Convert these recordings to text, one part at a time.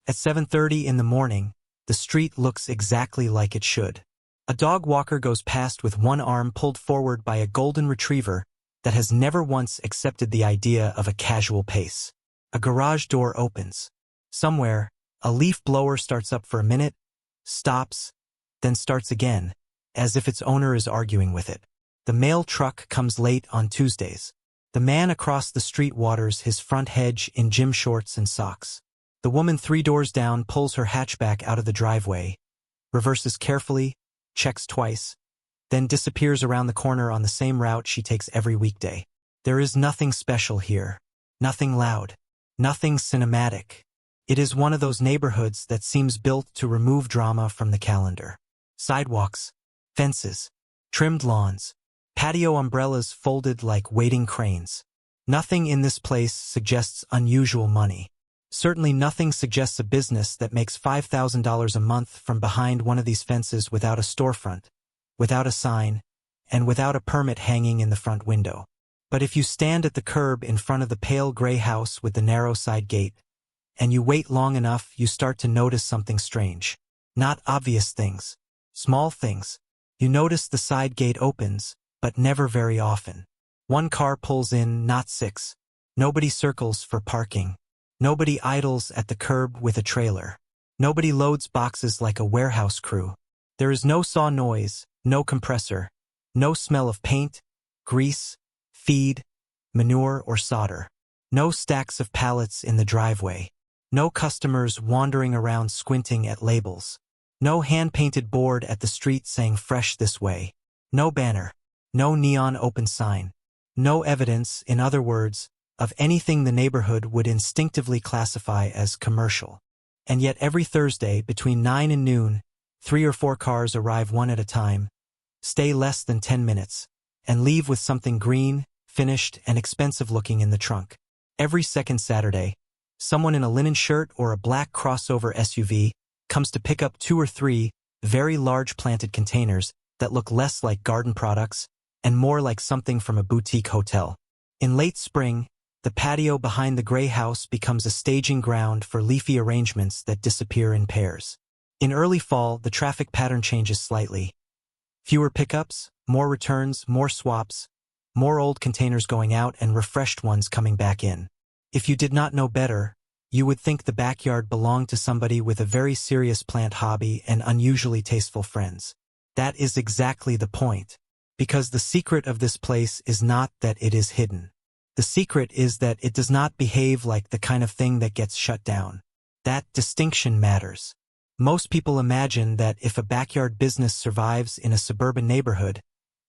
At 7:30 in the morning, the street looks exactly like it should. A dog walker goes past with one arm pulled forward by a golden retriever that has never once accepted the idea of a casual pace. A garage door opens. Somewhere, a leaf blower starts up for a minute, stops, then starts again, as if its owner is arguing with it. The mail truck comes late on Tuesdays. The man across the street waters his front hedge in gym shorts and socks. The woman 3 doors down pulls her hatchback out of the driveway, reverses carefully, checks twice, then disappears around the corner on the same route she takes every weekday. There is nothing special here, nothing loud, nothing cinematic. It is one of those neighborhoods that seems built to remove drama from the calendar. Sidewalks, fences, trimmed lawns, patio umbrellas folded like waiting cranes. Nothing in this place suggests unusual money. Certainly nothing suggests a business that makes $5,000 a month from behind one of these fences without a storefront, without a sign, and without a permit hanging in the front window. But if you stand at the curb in front of the pale gray house with the narrow side gate, and you wait long enough, you start to notice something strange. Not obvious things, small things. You notice the side gate opens, but never very often. 1 car pulls in, not 6. Nobody circles for parking. Nobody idles at the curb with a trailer. Nobody loads boxes like a warehouse crew. There is no saw noise, no compressor, no smell of paint, grease, feed, manure, or solder. No stacks of pallets in the driveway. No customers wandering around squinting at labels. No hand-painted board at the street saying fresh this way. No banner. No neon open sign. No evidence, in other words, of anything the neighborhood would instinctively classify as commercial. And yet every Thursday between 9 and noon, 3 or 4 cars arrive one at a time, stay less than 10 minutes, and leave with something green, finished, and expensive-looking in the trunk. Every second Saturday, someone in a linen shirt or a black crossover SUV comes to pick up 2 or 3 very large planted containers that look less like garden products and more like something from a boutique hotel. In late spring, the patio behind the gray house becomes a staging ground for leafy arrangements that disappear in pairs. In early fall, the traffic pattern changes slightly. Fewer pickups, more returns, more swaps, more old containers going out and refreshed ones coming back in. If you did not know better, you would think the backyard belonged to somebody with a very serious plant hobby and unusually tasteful friends. That is exactly the point. Because the secret of this place is not that it is hidden. The secret is that it does not behave like the kind of thing that gets shut down. That distinction matters. Most people imagine that if a backyard business survives in a suburban neighborhood,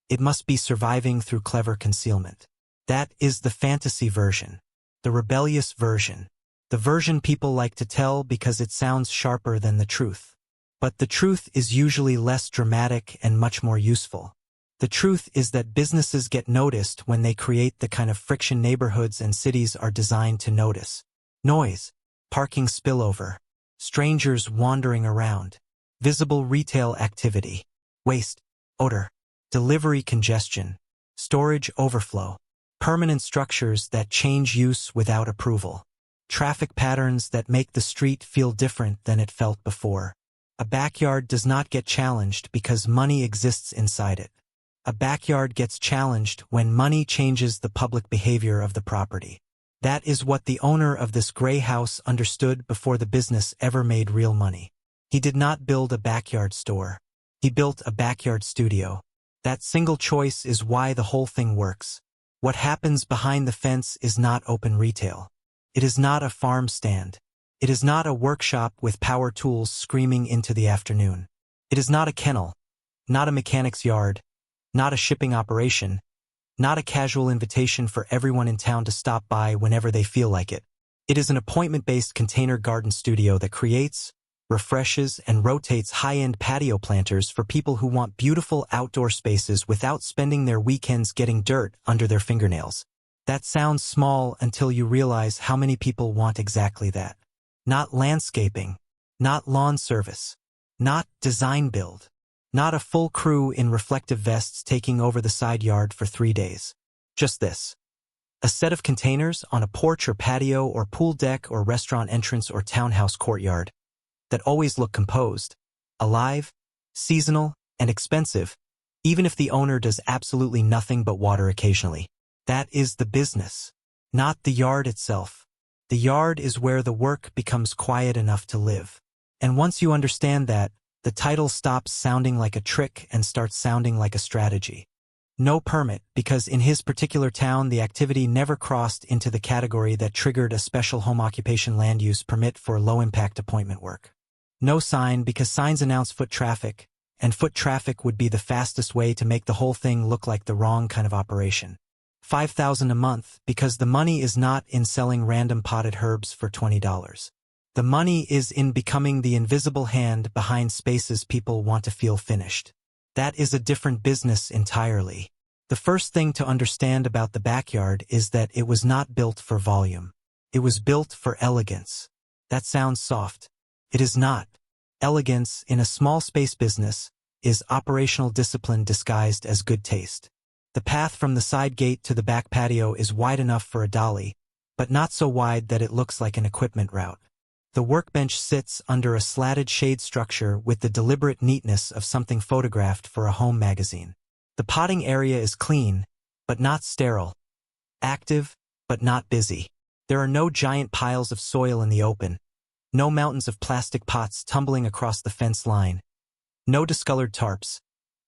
it must be surviving through clever concealment. That is the fantasy version, the rebellious version, the version people like to tell because it sounds sharper than the truth. But the truth is usually less dramatic and much more useful. The truth is that businesses get noticed when they create the kind of friction neighborhoods and cities are designed to notice. Noise, parking spillover, strangers wandering around, visible retail activity, waste, odor, delivery congestion, storage overflow, permanent structures that change use without approval, traffic patterns that make the street feel different than it felt before. A backyard does not get challenged because money exists inside it. A backyard gets challenged when money changes the public behavior of the property. That is what the owner of this gray house understood before the business ever made real money. He did not build a backyard store. He built a backyard studio. That single choice is why the whole thing works. What happens behind the fence is not open retail. It is not a farm stand. It is not a workshop with power tools screaming into the afternoon. It is not a kennel, not a mechanic's yard, not a shipping operation, not a casual invitation for everyone in town to stop by whenever they feel like it. It is an appointment-based container garden studio that creates, refreshes, and rotates high-end patio planters for people who want beautiful outdoor spaces without spending their weekends getting dirt under their fingernails. That sounds small until you realize how many people want exactly that. Not landscaping, not lawn service, not design build. Not a full crew in reflective vests taking over the side yard for 3 days. Just this. A set of containers on a porch or patio or pool deck or restaurant entrance or townhouse courtyard that always look composed, alive, seasonal, and expensive, even if the owner does absolutely nothing but water occasionally. That is the business, not the yard itself. The yard is where the work becomes quiet enough to live. And once you understand that, the title stops sounding like a trick and starts sounding like a strategy. No permit, because in his particular town the activity never crossed into the category that triggered a special home occupation land use permit for low-impact appointment work. No sign, because signs announce foot traffic, and foot traffic would be the fastest way to make the whole thing look like the wrong kind of operation. $5,000 a month, because the money is not in selling random potted herbs for $20. The money is in becoming the invisible hand behind spaces people want to feel finished. That is a different business entirely. The first thing to understand about the backyard is that it was not built for volume. It was built for elegance. That sounds soft. It is not. Elegance in a small space business is operational discipline disguised as good taste. The path from the side gate to the back patio is wide enough for a dolly, but not so wide that it looks like an equipment route. The workbench sits under a slatted shade structure with the deliberate neatness of something photographed for a home magazine. The potting area is clean, but not sterile. Active, but not busy. There are no giant piles of soil in the open. No mountains of plastic pots tumbling across the fence line. No discolored tarps.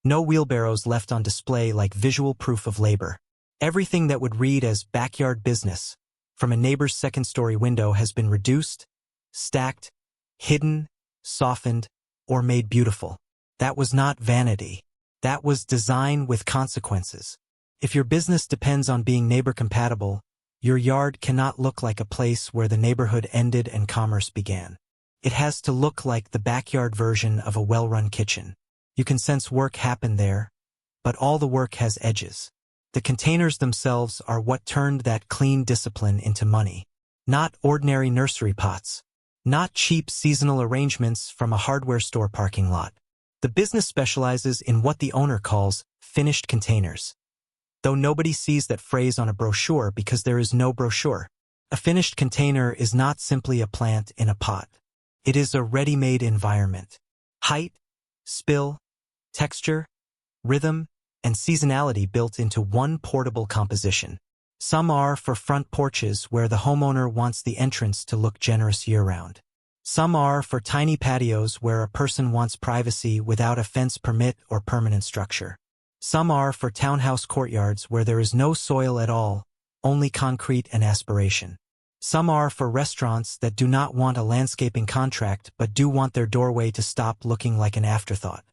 No wheelbarrows left on display like visual proof of labor. Everything that would read as backyard business from a neighbor's second-story window has been reduced, stacked, hidden, softened, or made beautiful. That was not vanity. That was design with consequences. If your business depends on being neighbor-compatible, your yard cannot look like a place where the neighborhood ended and commerce began. It has to look like the backyard version of a well-run kitchen. You can sense work happen there, but all the work has edges. The containers themselves are what turned that clean discipline into money. Not ordinary nursery pots. Not cheap seasonal arrangements from a hardware store parking lot. The business specializes in what the owner calls finished containers. Though nobody sees that phrase on a brochure because there is no brochure. A finished container is not simply a plant in a pot. It is a ready-made environment. Height, spill, texture, rhythm, and seasonality built into one portable composition. Some are for front porches where the homeowner wants the entrance to look generous year-round. Some are for tiny patios where a person wants privacy without a fence permit or permanent structure. Some are for townhouse courtyards where there is no soil at all, only concrete and aspiration. Some are for restaurants that do not want a landscaping contract but do want their doorway to stop looking like an afterthought.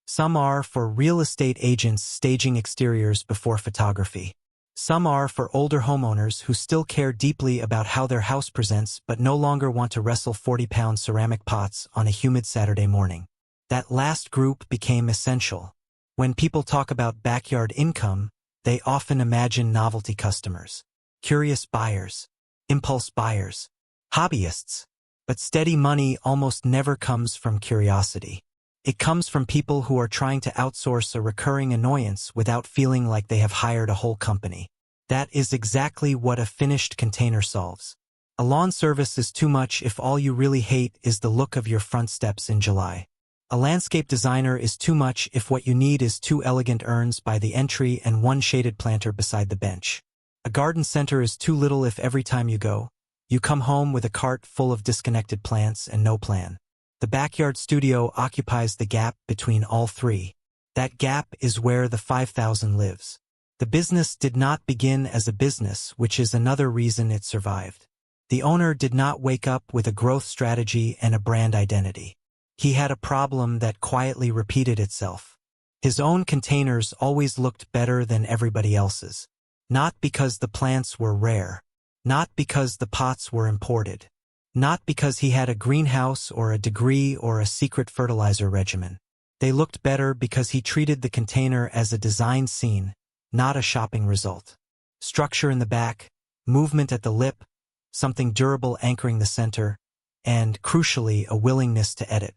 Some are for real estate agents staging exteriors before photography. Some are for older homeowners who still care deeply about how their house presents but no longer want to wrestle 40-pound ceramic pots on a humid Saturday morning. That last group became essential. When people talk about backyard income, they often imagine novelty customers, curious buyers, impulse buyers, hobbyists. But steady money almost never comes from curiosity. It comes from people who are trying to outsource a recurring annoyance without feeling like they have hired a whole company. That is exactly what a finished container solves. A lawn service is too much if all you really hate is the look of your front steps in July. A landscape designer is too much if what you need is 2 elegant urns by the entry and 1 shaded planter beside the bench. A garden center is too little if every time you go, you come home with a cart full of disconnected plants and no plan. The backyard studio occupies the gap between all three. That gap is where the 5,000 lives. The business did not begin as a business, which is another reason it survived. The owner did not wake up with a growth strategy and a brand identity. He had a problem that quietly repeated itself. His own containers always looked better than everybody else's. Not because the plants were rare. Not because the pots were imported. Not because he had a greenhouse or a degree or a secret fertilizer regimen. They looked better because he treated the container as a design scene, not a shopping result. Structure in the back, movement at the lip, something durable anchoring the center, and, crucially, a willingness to edit.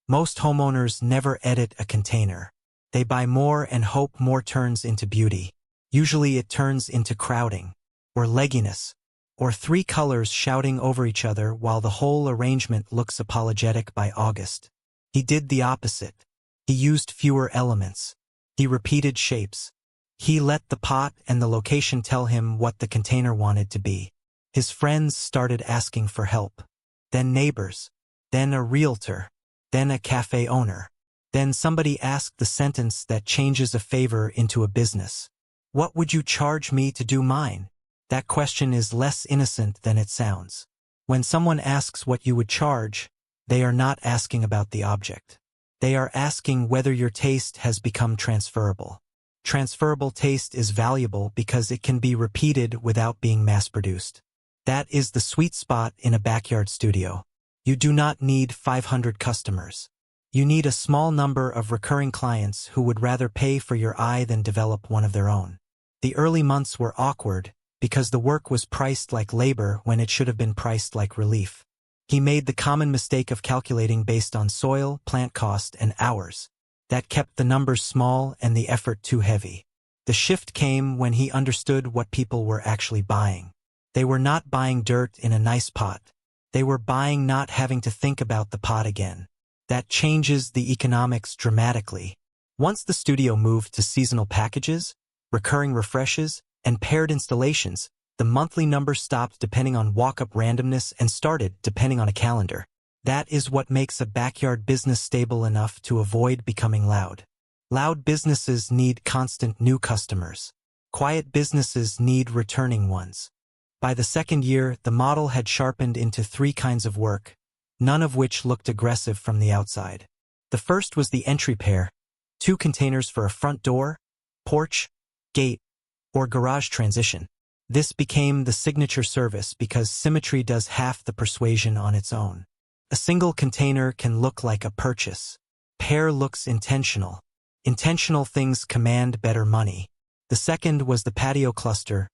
Most homeowners never edit a container. They buy more and hope more turns into beauty. Usually it turns into crowding. or legginess, or three colors shouting over each other while the whole arrangement looks apologetic by August. He did the opposite. He used fewer elements. He repeated shapes. He let the pot and the location tell him what the container wanted to be. His friends started asking for help. Then neighbors. Then a realtor. Then a cafe owner. Then somebody asked the sentence that changes a favor into a business. What would you charge me to do mine? That question is less innocent than it sounds. When someone asks what you would charge, they are not asking about the object. They are asking whether your taste has become transferable. Transferable taste is valuable because it can be repeated without being mass-produced. That is the sweet spot in a backyard studio. You do not need 500 customers. You need a small number of recurring clients who would rather pay for your eye than develop one of their own. The early months were awkward because the work was priced like labor when it should have been priced like relief. He made the common mistake of calculating based on soil, plant cost, and hours. That kept the numbers small and the effort too heavy. The shift came when he understood what people were actually buying. They were not buying dirt in a nice pot. They were buying not having to think about the pot again. That changes the economics dramatically. Once the studio moved to seasonal packages, recurring refreshes, and paired installations, the monthly number stopped depending on walk-up randomness and started depending on a calendar. That is what makes a backyard business stable enough to avoid becoming loud. Loud businesses need constant new customers. Quiet businesses need returning ones. By the second year, the model had sharpened into three kinds of work, none of which looked aggressive from the outside. The first was the entry pair, 2 containers for a front door, porch, gate, or garage transition. This became the signature service because symmetry does half the persuasion on its own. A single container can look like a purchase. Pair looks intentional. Intentional things command better money. The second was the patio cluster,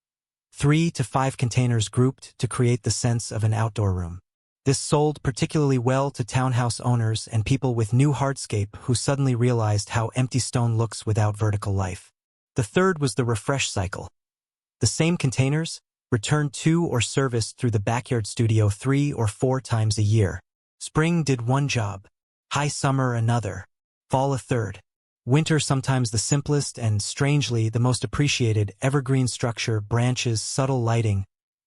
3 to 5 containers grouped to create the sense of an outdoor room. This sold particularly well to townhouse owners and people with new hardscape who suddenly realized how empty stone looks without vertical life. The third was the refresh cycle. The same containers, returned to or serviced through the backyard studio 3 or 4 times a year. Spring did one job, high summer another, fall a third. Winter sometimes the simplest and, strangely, the most appreciated, evergreen structure, branches, subtle lighting,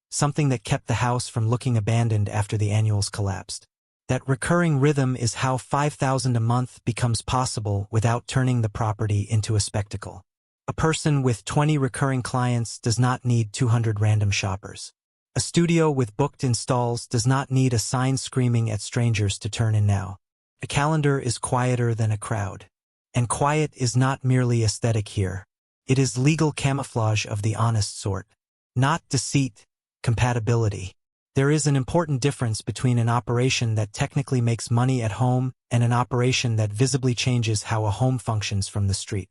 something that kept the house from looking abandoned after the annuals collapsed. That recurring rhythm is how $5,000 a month becomes possible without turning the property into a spectacle. A person with 20 recurring clients does not need 200 random shoppers. A studio with booked installs does not need a sign screaming at strangers to turn in now. A calendar is quieter than a crowd. And quiet is not merely aesthetic here. It is legal camouflage of the honest sort. Not deceit, compatibility. There is an important difference between an operation that technically makes money at home and an operation that visibly changes how a home functions from the street.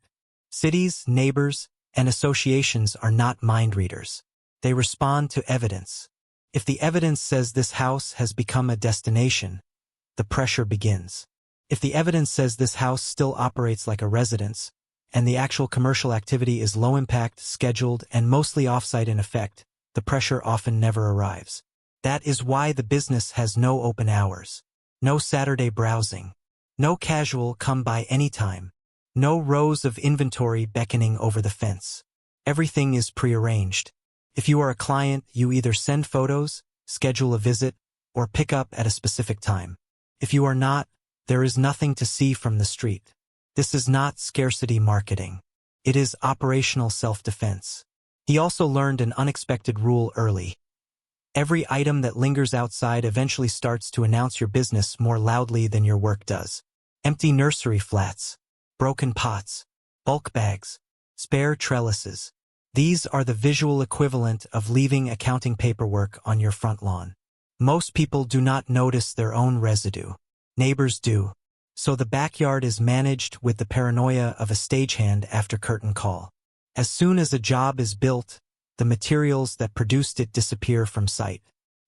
Cities, neighbors, and associations are not mind readers. They respond to evidence. If the evidence says this house has become a destination, the pressure begins. If the evidence says this house still operates like a residence, and the actual commercial activity is low impact, scheduled, and mostly off-site in effect, the pressure often never arrives. That is why the business has no open hours, no Saturday browsing, no casual come by anytime, no rows of inventory beckoning over the fence. Everything is prearranged. If you are a client, you either send photos, schedule a visit, or pick up at a specific time. If you are not, there is nothing to see from the street. This is not scarcity marketing. It is operational self-defense. He also learned an unexpected rule early. Every item that lingers outside eventually starts to announce your business more loudly than your work does. Empty nursery flats, broken pots, bulk bags, spare trellises. These are the visual equivalent of leaving accounting paperwork on your front lawn. Most people do not notice their own residue. Neighbors do. So the backyard is managed with the paranoia of a stagehand after curtain call. As soon as a job is built, the materials that produced it disappear from sight.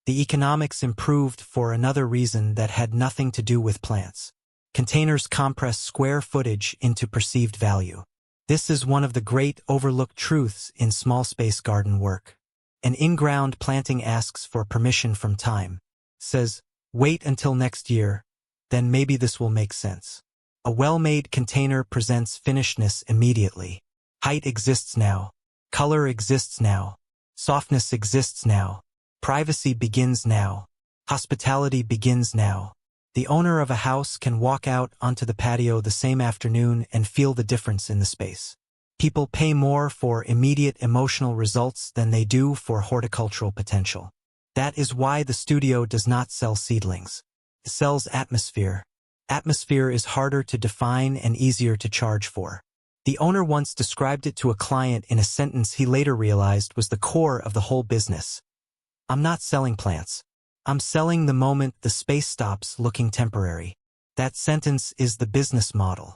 The economics improved for another reason that had nothing to do with plants. Containers compress square footage into perceived value. This is one of the great overlooked truths in small space garden work. An in-ground planting asks for permission from time. Says, wait until next year, then maybe this will make sense. A well-made container presents finishedness immediately. Height exists now. Color exists now. Softness exists now. Privacy begins now. Hospitality begins now. The owner of a house can walk out onto the patio the same afternoon and feel the difference in the space. People pay more for immediate emotional results than they do for horticultural potential. That is why the studio does not sell seedlings. It sells atmosphere. Atmosphere is harder to define and easier to charge for. The owner once described it to a client in a sentence he later realized was the core of the whole business. I'm not selling plants. I'm selling the moment the space stops looking temporary. That sentence is the business model.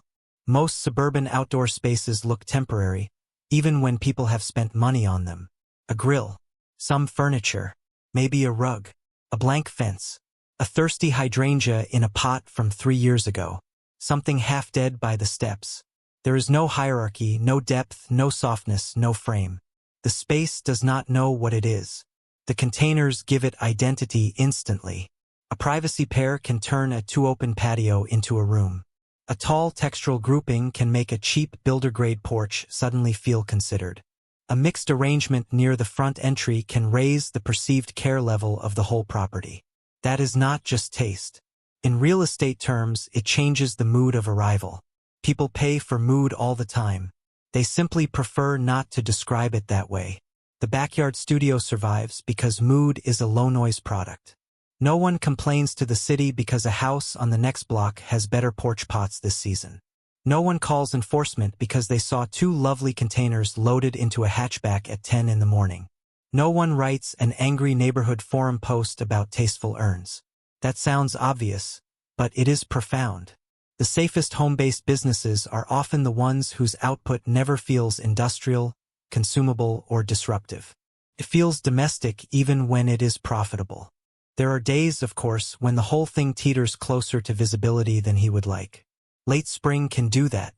Most suburban outdoor spaces look temporary, even when people have spent money on them. A grill, some furniture, maybe a rug, a blank fence, a thirsty hydrangea in a pot from 3 years ago, something half dead by the steps. There is no hierarchy, no depth, no softness, no frame. The space does not know what it is. The containers give it identity instantly. A privacy pair can turn a too-open patio into a room. A tall textural grouping can make a cheap builder-grade porch suddenly feel considered. A mixed arrangement near the front entry can raise the perceived care level of the whole property. That is not just taste. In real estate terms, it changes the mood of arrival. People pay for mood all the time. They simply prefer not to describe it that way. The backyard studio survives because mood is a low-noise product. No one complains to the city because a house on the next block has better porch pots this season. No one calls enforcement because they saw 2 lovely containers loaded into a hatchback at 10 in the morning. No one writes an angry neighborhood forum post about tasteful urns. That sounds obvious, but it is profound. The safest home-based businesses are often the ones whose output never feels industrial, consumable, or disruptive. It feels domestic even when it is profitable. There are days, of course, when the whole thing teeters closer to visibility than he would like. Late spring can do that.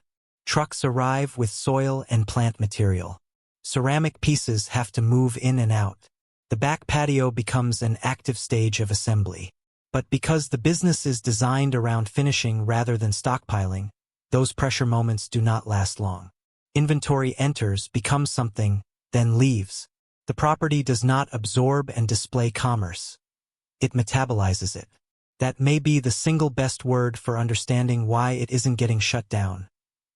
Trucks arrive with soil and plant material. Ceramic pieces have to move in and out. The back patio becomes an active stage of assembly. But because the business is designed around finishing rather than stockpiling, those pressure moments do not last long. Inventory enters, becomes something, then leaves. The property does not absorb and display commerce. It metabolizes it. That may be the single best word for understanding why it isn't getting shut down.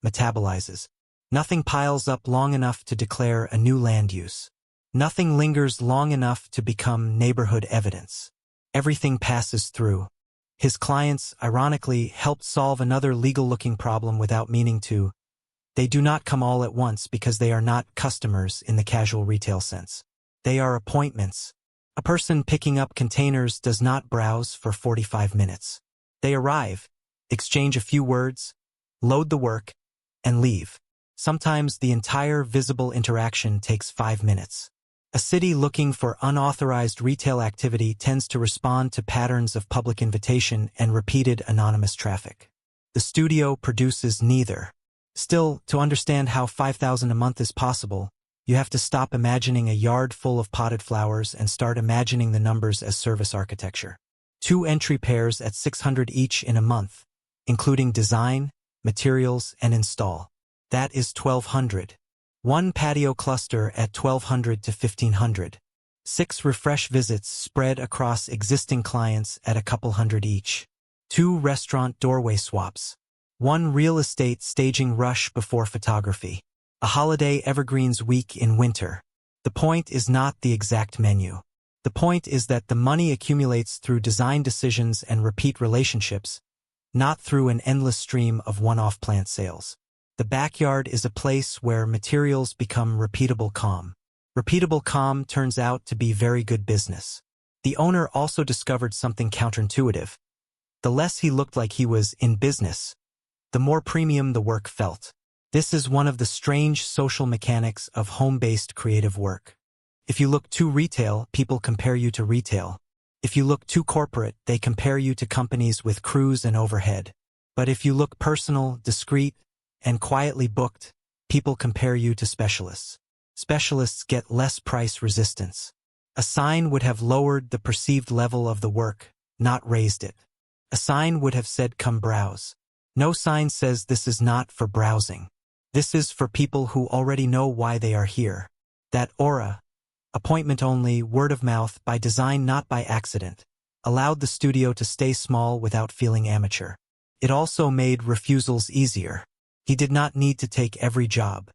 Metabolizes. Nothing piles up long enough to declare a new land use. Nothing lingers long enough to become neighborhood evidence. Everything passes through. His clients, ironically, helped solve another legal-looking problem without meaning to. They do not come all at once because they are not customers in the casual retail sense. They are appointments. A person picking up containers does not browse for 45 minutes. They arrive, exchange a few words, load the work, and leave. Sometimes the entire visible interaction takes 5 minutes. A city looking for unauthorized retail activity tends to respond to patterns of public invitation and repeated anonymous traffic. The studio produces neither. Still, to understand how $5,000 a month is possible, you have to stop imagining a yard full of potted flowers and start imagining the numbers as service architecture. 2 entry pairs at $600 each in a month, including design, materials, and install. That is $1,200. 1 patio cluster at $1,200 to $1,500. 6 refresh visits spread across existing clients at a couple hundred each. 2 restaurant doorway swaps. 1 real estate staging rush before photography. A holiday evergreens week in winter. The point is not the exact menu. The point is that the money accumulates through design decisions and repeat relationships, not through an endless stream of one-off plant sales. The backyard is a place where materials become repeatable calm. Repeatable calm turns out to be very good business. The owner also discovered something counterintuitive. The less he looked like he was in business, the more premium the work felt. This is one of the strange social mechanics of home-based creative work. If you look too retail, people compare you to retail. If you look too corporate, they compare you to companies with crews and overhead. But if you look personal, discreet, and quietly booked, people compare you to specialists. Specialists get less price resistance. A sign would have lowered the perceived level of the work, not raised it. A sign would have said, "Come browse." No sign says this is not for browsing. This is for people who already know why they are here. That aura, appointment only, word of mouth, by design not by accident, allowed the studio to stay small without feeling amateur. It also made refusals easier. He did not need to take every job.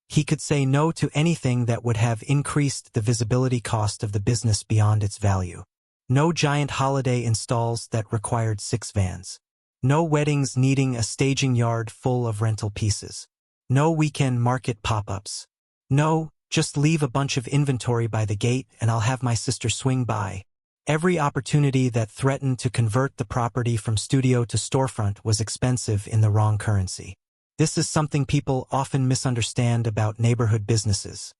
He could say no to anything that would have increased the visibility cost of the business beyond its value. No giant holiday installs that required 6 vans. No weddings needing a staging yard full of rental pieces. No weekend market pop-ups. No, just leave a bunch of inventory by the gate and I'll have my sister swing by. Every opportunity that threatened to convert the property from studio to storefront was expensive in the wrong currency. This is something people often misunderstand about neighborhood businesses.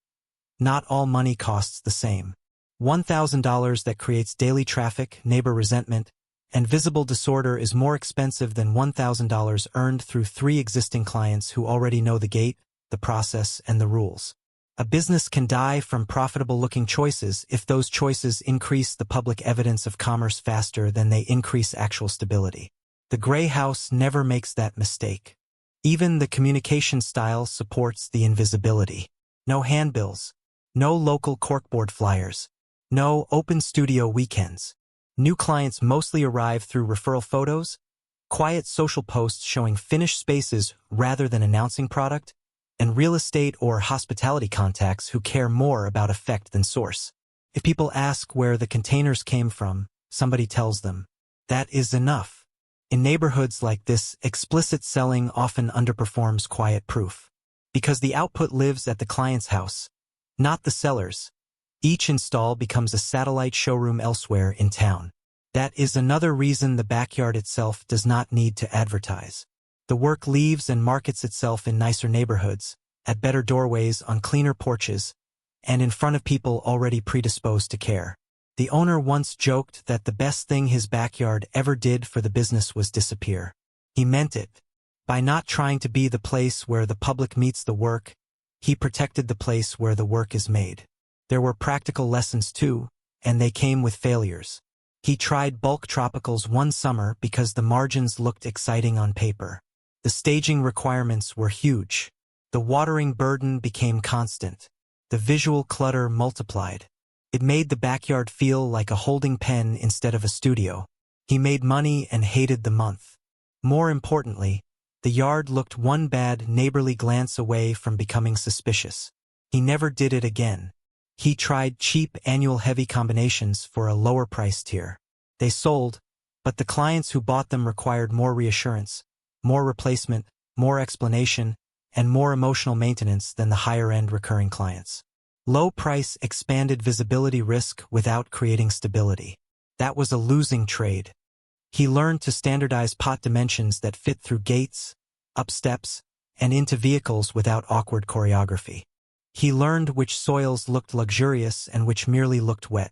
Not all money costs the same. $1,000 that creates daily traffic, neighbor resentment, and visible disorder is more expensive than $1,000 earned through 3 existing clients who already know the gate, the process, and the rules. A business can die from profitable-looking choices if those choices increase the public evidence of commerce faster than they increase actual stability. The gray house never makes that mistake. Even the communication style supports the invisibility. No handbills. No local corkboard flyers. No open studio weekends. New clients mostly arrive through referral photos, quiet social posts showing finished spaces rather than announcing product, and real estate or hospitality contacts who care more about effect than source. If people ask where the containers came from, somebody tells them. That is enough. In neighborhoods like this, explicit selling often underperforms quiet proof. Because the output lives at the client's house, not the seller's. Each install becomes a satellite showroom elsewhere in town. That is another reason the backyard itself does not need to advertise. The work leaves and markets itself in nicer neighborhoods, at better doorways, on cleaner porches, and in front of people already predisposed to care. The owner once joked that the best thing his backyard ever did for the business was disappear. He meant it. By not trying to be the place where the public meets the work, he protected the place where the work is made. There were practical lessons too, and they came with failures. He tried bulk tropicals one summer because the margins looked exciting on paper. The staging requirements were huge. The watering burden became constant. The visual clutter multiplied. It made the backyard feel like a holding pen instead of a studio. He made money and hated the month. More importantly, the yard looked one bad neighborly glance away from becoming suspicious. He never did it again. He tried cheap annual heavy combinations for a lower price tier. They sold, but the clients who bought them required more reassurance, more replacement, more explanation, and more emotional maintenance than the higher-end recurring clients. Low price expanded visibility risk without creating stability. That was a losing trade. He learned to standardize pot dimensions that fit through gates, up steps, and into vehicles without awkward choreography. He learned which soils looked luxurious and which merely looked wet.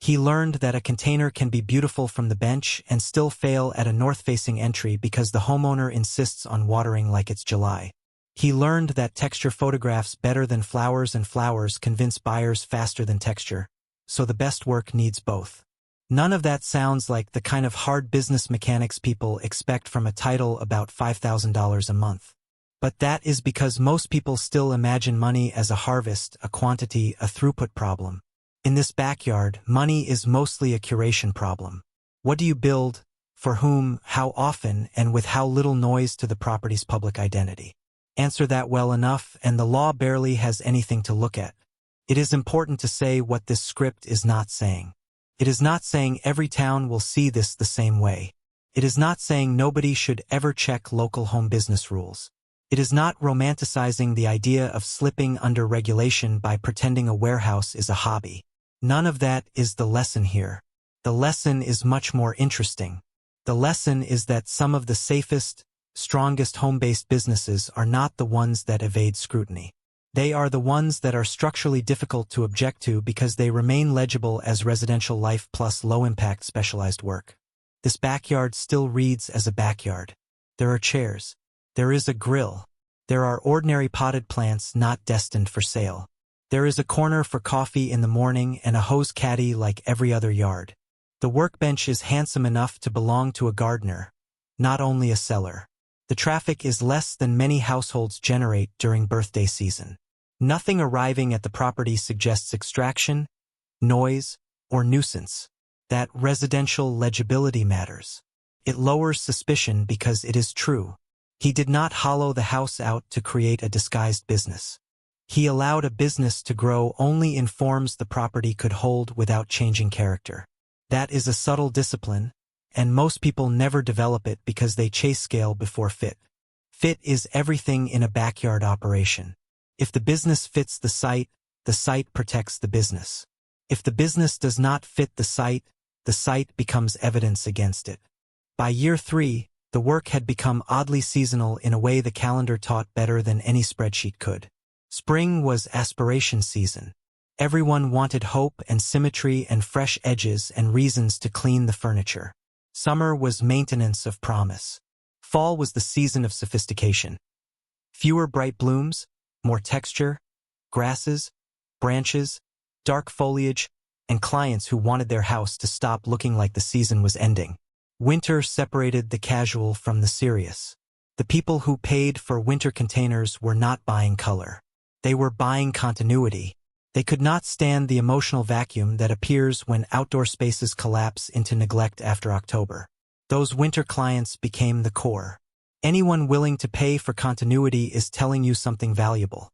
He learned that a container can be beautiful from the bench and still fail at a north-facing entry because the homeowner insists on watering like it's July. He learned that texture photographs better than flowers and flowers convince buyers faster than texture, so the best work needs both. None of that sounds like the kind of hard business mechanics people expect from a title about $5,000 a month. But that is because most people still imagine money as a harvest, a quantity, a throughput problem. In this backyard, money is mostly a curation problem. What do you build, for whom, how often, and with how little noise to the property's public identity? Answer that well enough, and the law barely has anything to look at. It is important to say what this script is not saying. It is not saying every town will see this the same way. It is not saying nobody should ever check local home business rules. It is not romanticizing the idea of slipping under regulation by pretending a warehouse is a hobby. None of that is the lesson here. The lesson is much more interesting. The lesson is that some of the safest, strongest home-based businesses are not the ones that evade scrutiny. They are the ones that are structurally difficult to object to because they remain legible as residential life plus low-impact specialized work. This backyard still reads as a backyard. There are chairs. There is a grill. There are ordinary potted plants not destined for sale. There is a corner for coffee in the morning and a hose caddy like every other yard. The workbench is handsome enough to belong to a gardener, not only a seller. The traffic is less than many households generate during birthday season. Nothing arriving at the property suggests extraction, noise, or nuisance. That residential legibility matters. It lowers suspicion because it is true. He did not hollow the house out to create a disguised business. He allowed a business to grow only in forms the property could hold without changing character. That is a subtle discipline, and most people never develop it because they chase scale before fit. Fit is everything in a backyard operation. If the business fits the site protects the business. If the business does not fit the site becomes evidence against it. By year 3, the work had become oddly seasonal in a way the calendar taught better than any spreadsheet could. Spring was aspiration season. Everyone wanted hope and symmetry and fresh edges and reasons to clean the furniture. Summer was maintenance of promise. Fall was the season of sophistication. Fewer bright blooms, more texture, grasses, branches, dark foliage, and clients who wanted their house to stop looking like the season was ending. Winter separated the casual from the serious. The people who paid for winter containers were not buying color. They were buying continuity. They could not stand the emotional vacuum that appears when outdoor spaces collapse into neglect after October. Those winter clients became the core. Anyone willing to pay for continuity is telling you something valuable.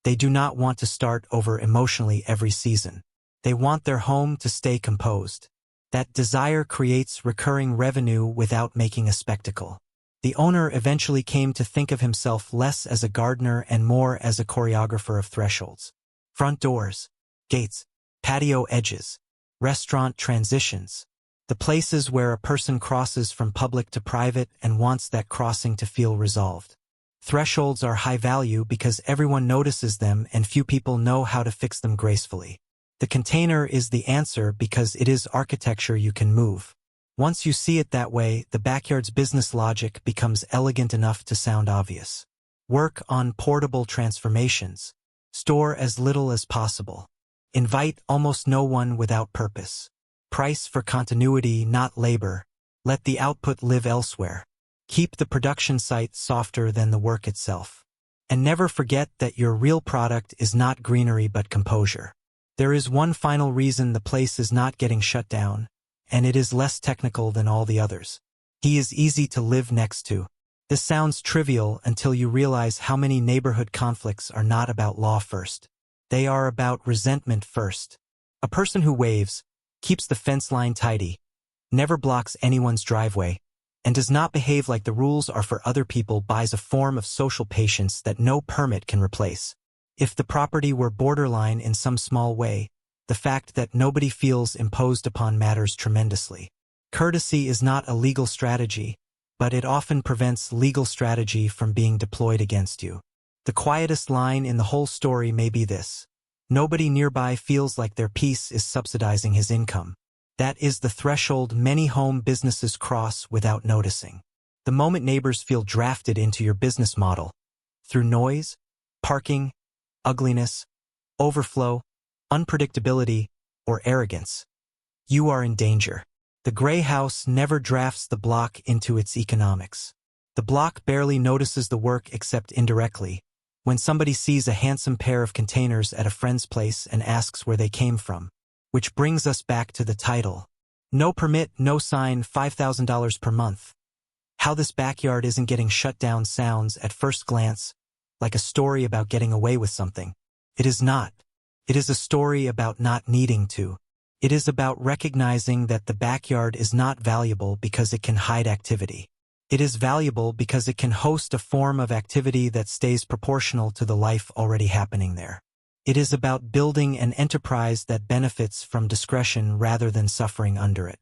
They do not want to start over emotionally every season. They want their home to stay composed. That desire creates recurring revenue without making a spectacle. The owner eventually came to think of himself less as a gardener and more as a choreographer of thresholds. Front doors, gates, patio edges, restaurant transitions. The places where a person crosses from public to private and wants that crossing to feel resolved. Thresholds are high value because everyone notices them and few people know how to fix them gracefully. The container is the answer because it is architecture you can move. Once you see it that way, the backyard's business logic becomes elegant enough to sound obvious. Work on portable transformations. Store as little as possible. Invite almost no one without purpose. Price for continuity, not labor. Let the output live elsewhere. Keep the production site softer than the work itself. And never forget that your real product is not greenery but composure. There is one final reason the place is not getting shut down, and it is less technical than all the others. He is easy to live next to. This sounds trivial until you realize how many neighborhood conflicts are not about law first. They are about resentment first. A person who waves, keeps the fence line tidy, never blocks anyone's driveway, and does not behave like the rules are for other people buys a form of social patience that no permit can replace. If the property were borderline in some small way, the fact that nobody feels imposed upon matters tremendously. Courtesy is not a legal strategy, but it often prevents legal strategy from being deployed against you. The quietest line in the whole story may be this: nobody nearby feels like their piece is subsidizing his income. That is the threshold many home businesses cross without noticing. The moment neighbors feel drafted into your business model, through noise, parking, ugliness, overflow, unpredictability, or arrogance, you are in danger. The gray house never drafts the block into its economics. The block barely notices the work except indirectly, when somebody sees a handsome pair of containers at a friend's place and asks where they came from. Which brings us back to the title. No permit, no sign, $5,000 per month. How this backyard isn't getting shut down sounds, at first glance, like a story about getting away with something. It is not. It is a story about not needing to. It is about recognizing that the backyard is not valuable because it can hide activity. It is valuable because it can host a form of activity that stays proportional to the life already happening there. It is about building an enterprise that benefits from discretion rather than suffering under it.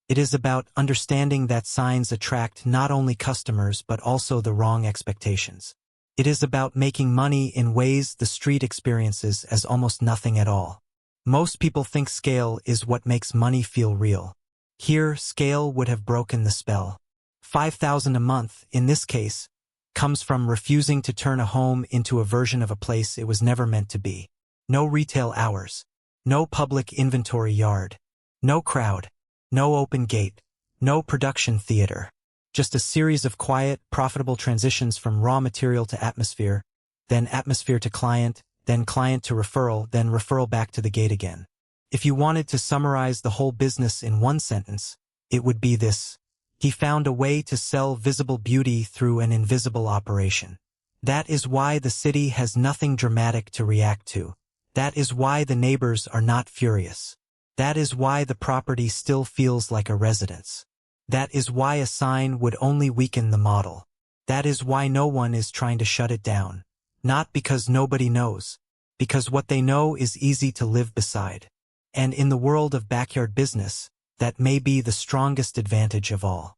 It is about understanding that signs attract not only customers but also the wrong expectations. It is about making money in ways the street experiences as almost nothing at all. Most people think scale is what makes money feel real. Here, scale would have broken the spell. $5,000 a month, in this case, comes from refusing to turn a home into a version of a place it was never meant to be. No retail hours. No public inventory yard. No crowd. No open gate. No production theater. Just a series of quiet, profitable transitions from raw material to atmosphere, then atmosphere to client, then client to referral, then referral back to the gate again. If you wanted to summarize the whole business in one sentence, it would be this: he found a way to sell visible beauty through an invisible operation. That is why the city has nothing dramatic to react to. That is why the neighbors are not furious. That is why the property still feels like a residence. That is why a sign would only weaken the model. That is why no one is trying to shut it down. Not because nobody knows, because what they know is easy to live beside. And in the world of backyard business, that may be the strongest advantage of all.